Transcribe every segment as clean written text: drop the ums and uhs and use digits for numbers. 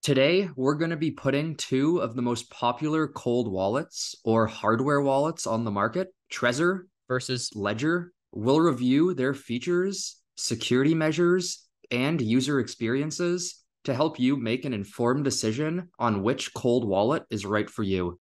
Today, we're going to be putting two of the most popular cold wallets or hardware wallets on the market, Trezor versus Ledger. We'll review their features, security measures, and user experiences to help you make an informed decision on which cold wallet is right for you.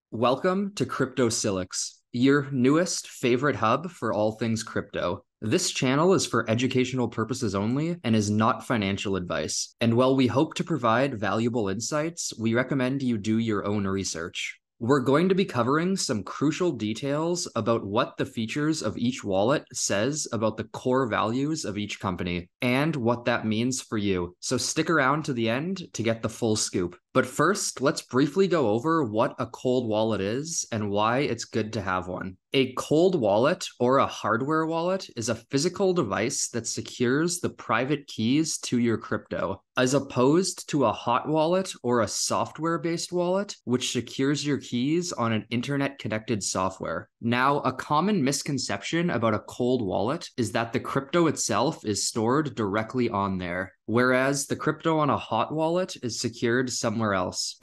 Welcome to CryptoCylix, your newest favorite hub for all things crypto. This channel is for educational purposes only and is not financial advice. And while we hope to provide valuable insights, we recommend you do your own research. We're going to be covering some crucial details about what the features of each wallet says about the core values of each company and what that means for you. So stick around to the end to get the full scoop. But first, let's briefly go over what a cold wallet is and why it's good to have one. A cold wallet or a hardware wallet is a physical device that secures the private keys to your crypto, as opposed to a hot wallet or a software-based wallet, which secures your keys on an internet-connected software. Now, a common misconception about a cold wallet is that the crypto itself is stored directly on there, whereas the crypto on a hot wallet is secured somewhere else.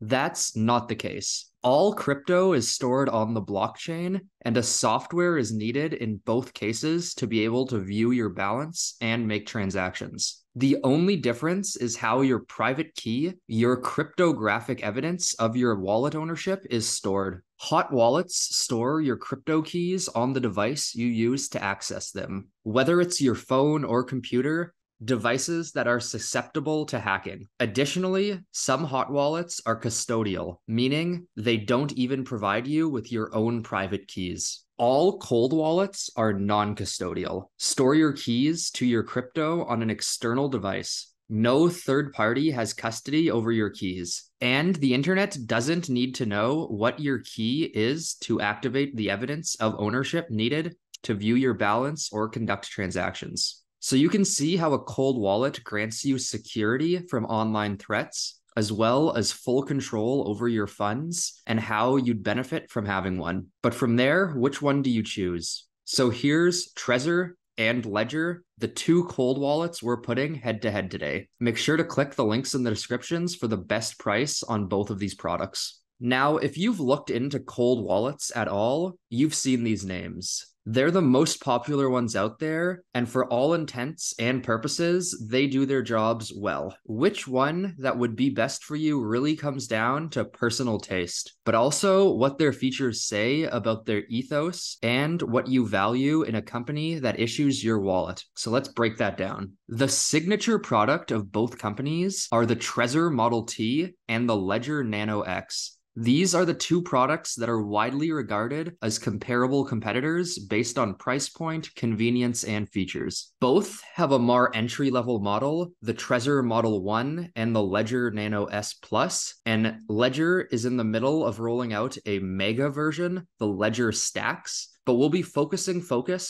That's not the case. All crypto is stored on the blockchain, and a software is needed in both cases to be able to view your balance and make transactions. The only difference is how your private key, your cryptographic evidence of your wallet ownership, is stored. Hot wallets store your crypto keys on the device you use to access them. Whether it's your phone or computer, devices that are susceptible to hacking. Additionally, some hot wallets are custodial, meaning they don't even provide you with your own private keys. All cold wallets are non-custodial. Store your keys to your crypto on an external device. No third party has custody over your keys. And the internet doesn't need to know what your key is to activate the evidence of ownership needed to view your balance or conduct transactions. So you can see how a cold wallet grants you security from online threats, as well as full control over your funds and how you'd benefit from having one. But from there, which one do you choose? So here's Trezor and Ledger, the two cold wallets we're putting head to head today. Make sure to click the links in the descriptions for the best price on both of these products. Now, if you've looked into cold wallets at all, you've seen these names. They're the most popular ones out there, and for all intents and purposes, they do their jobs well. Which one that would be best for you really comes down to personal taste, but also what their features say about their ethos and what you value in a company that issues your wallet. So let's break that down. The signature product of both companies are the Trezor Model T and the Ledger Nano X. These are the two products that are widely regarded as comparable competitors based on price point, convenience, and features. Both have a more entry-level model, the Trezor Model 1 and the Ledger Nano S Plus, and Ledger is in the middle of rolling out a mega version, the Ledger Stacks, but we'll be focusing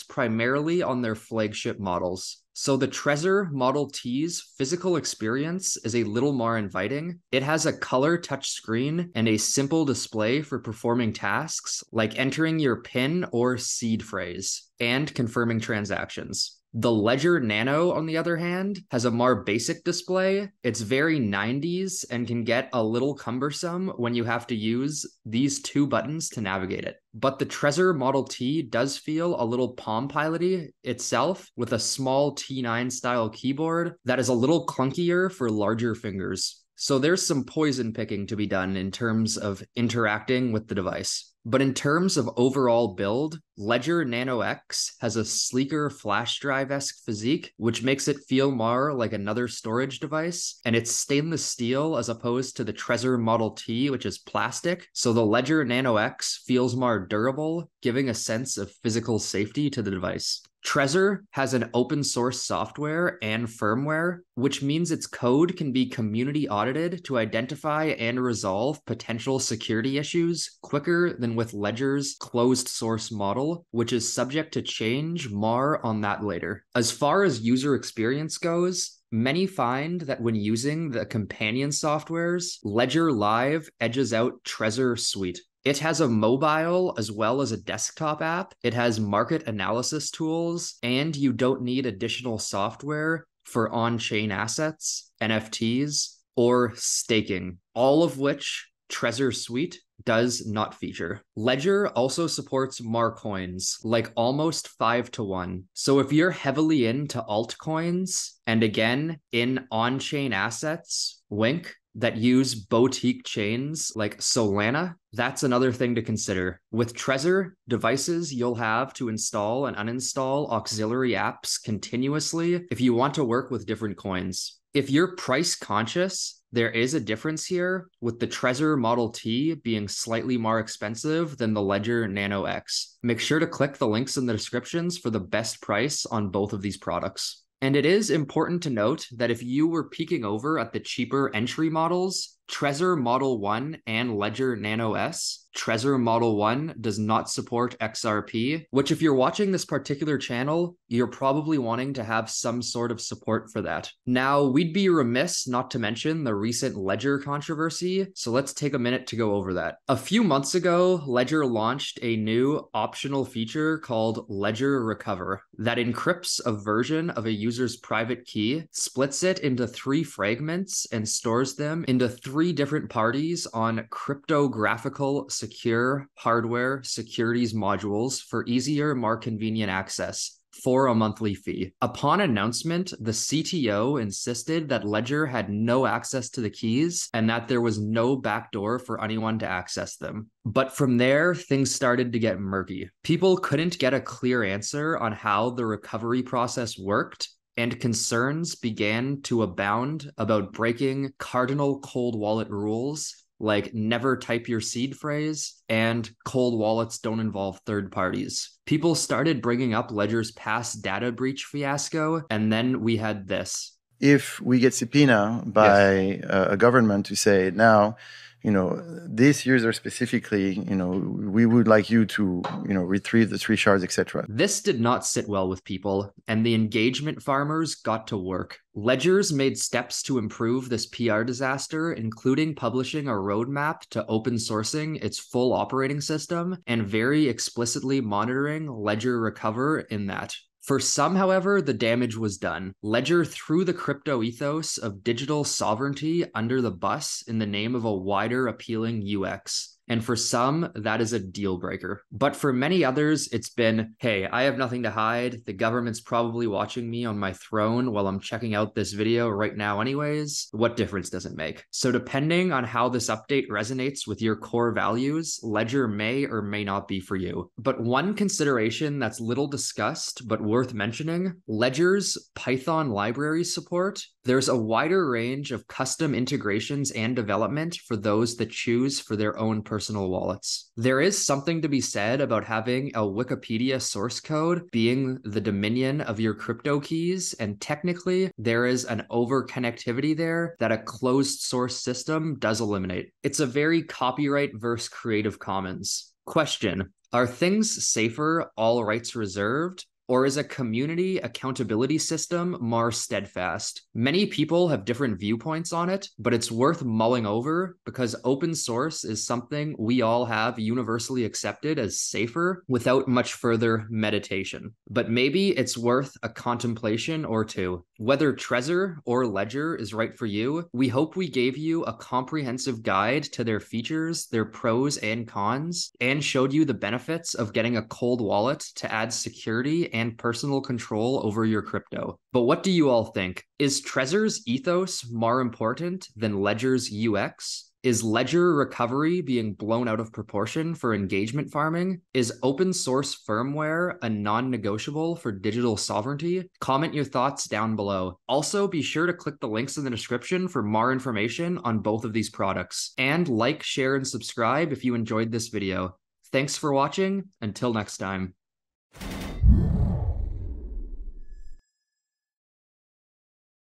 primarily on their flagship models. So the Trezor Model T's physical experience is a little more inviting. It has a color touchscreen and a simple display for performing tasks like entering your PIN or seed phrase and confirming transactions. The Ledger Nano, on the other hand, has a more basic display. It's very 90s and can get a little cumbersome when you have to use these two buttons to navigate it. But the Trezor Model T does feel a little Palm Pilot-y itself with a small T9 style keyboard that is a little clunkier for larger fingers. So there's some poison picking to be done in terms of interacting with the device. But in terms of overall build, Ledger Nano X has a sleeker flash drive-esque physique, which makes it feel more like another storage device, and it's stainless steel as opposed to the Trezor Model T, which is plastic, so the Ledger Nano X feels more durable, giving a sense of physical safety to the device. Trezor has an open source software and firmware, which means its code can be community audited to identify and resolve potential security issues quicker than with Ledger's closed source model, which is subject to change. More on that later. As far as user experience goes, many find that when using the companion softwares, Ledger Live edges out Trezor Suite. It has a mobile as well as a desktop app. It has market analysis tools, and you don't need additional software for on-chain assets, NFTs, or staking, all of which Trezor Suite does not feature. Ledger also supports Mar coins, like almost 5-to-1. So if you're heavily into altcoins, and again, in on-chain assets, wink, that use boutique chains like Solana, that's another thing to consider. With Trezor, devices you'll have to install and uninstall auxiliary apps continuously if you want to work with different coins. If you're price conscious, there is a difference here, with the Trezor Model T being slightly more expensive than the Ledger Nano X. Make sure to click the links in the descriptions for the best price on both of these products. And it is important to note that if you were peeking over at the cheaper entry models, Trezor Model 1 and Ledger Nano S, Trezor Model 1 does not support XRP, which if you're watching this particular channel, you're probably wanting to have some sort of support for that. Now, we'd be remiss not to mention the recent Ledger controversy, so let's take a minute to go over that. A few months ago, Ledger launched a new optional feature called Ledger Recover that encrypts a version of a user's private key, splits it into 3 fragments, and stores them into 3 different parties on cryptographical secure hardware securities modules for easier, more convenient access for a monthly fee. Upon announcement, the CTO insisted that Ledger had no access to the keys and that there was no backdoor for anyone to access them. But from there, things started to get murky. People couldn't get a clear answer on how the recovery process worked, and concerns began to abound about breaking cardinal cold wallet rules like never type your seed phrase, and cold wallets don't involve third parties. People started bringing up Ledger's past data breach fiasco, and then we had this. If we get subpoena by a government to say, now, this user specifically, we would like you to, retrieve the 3 shards, etc. This did not sit well with people, and the engagement farmers got to work. Ledger's made steps to improve this PR disaster, including publishing a roadmap to open sourcing its full operating system and very explicitly monitoring Ledger Recover in that. For some, however, the damage was done. Ledger threw the crypto ethos of digital sovereignty under the bus in the name of a wider appealing UX. And for some, that is a deal breaker. But for many others, it's been, hey, I have nothing to hide. The government's probably watching me on my throne while I'm checking out this video right now anyways. What difference does it make? So depending on how this update resonates with your core values, Ledger may or may not be for you. But one consideration that's little discussed but worth mentioning, Ledger's Python library support. There's a wider range of custom integrations and development for those that choose for their own personal wallets. There is something to be said about having a Wikipedia source code being the dominion of your crypto keys, and technically there is an over-connectivity there that a closed source system does eliminate. It's a very copyright versus Creative Commons. Question: are things safer, all rights reserved? Or is a community accountability system more steadfast? Many people have different viewpoints on it, but it's worth mulling over because open source is something we all have universally accepted as safer without much further meditation. But maybe it's worth a contemplation or two. Whether Trezor or Ledger is right for you, we hope we gave you a comprehensive guide to their features, their pros and cons, and showed you the benefits of getting a cold wallet to add security and personal control over your crypto. But what do you all think? Is Trezor's ethos more important than Ledger's UX? Is Ledger Recovery being blown out of proportion for engagement farming? Is open source firmware a non-negotiable for digital sovereignty? Comment your thoughts down below. Also, be sure to click the links in the description for more information on both of these products. And like, share, and subscribe if you enjoyed this video. Thanks for watching. Until next time.